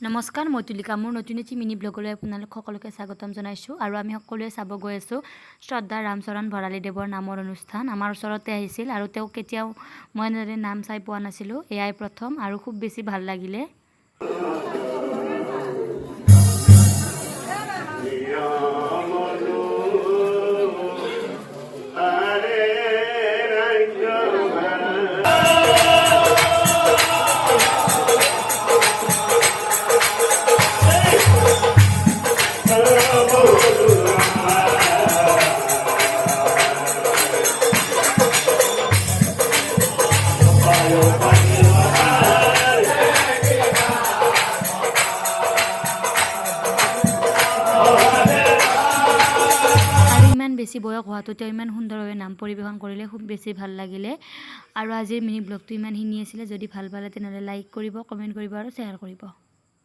নমস্কাৰ, মই তুলিকা। মোৰ নতুন এটি মিনি ব্লগলৈ আপোনালোক সকলোকে স্বাগতম জনাইছোঁ। আৰু আমি সকলোৱে চাব গৈ আছোঁ শ্ৰদ্ধা ৰামচৰণ ভৰালীদেৱৰ নামৰ অনুষ্ঠান। আমাৰ ওচৰতে আহিছিল আৰু তেওঁক কেতিয়াও মই এনেদৰে নাম চাই পোৱা নাছিলোঁ। এয়াই প্ৰথম আৰু খুব বেছি ভাল লাগিলে। বেছি বয়স হোৱাটো তেওঁ ইমান সুন্দৰভাৱে নাম পৰিৱেশন কৰিলে, খুব বেছি ভাল লাগিলে। আৰু আজিৰ মিনি ব্লগটো ইমানখিনি আছিলে। যদি ভাল পালে তেনেহ'লে লাইক কৰিব, কমেণ্ট কৰিব আৰু শ্বেয়াৰ কৰিব।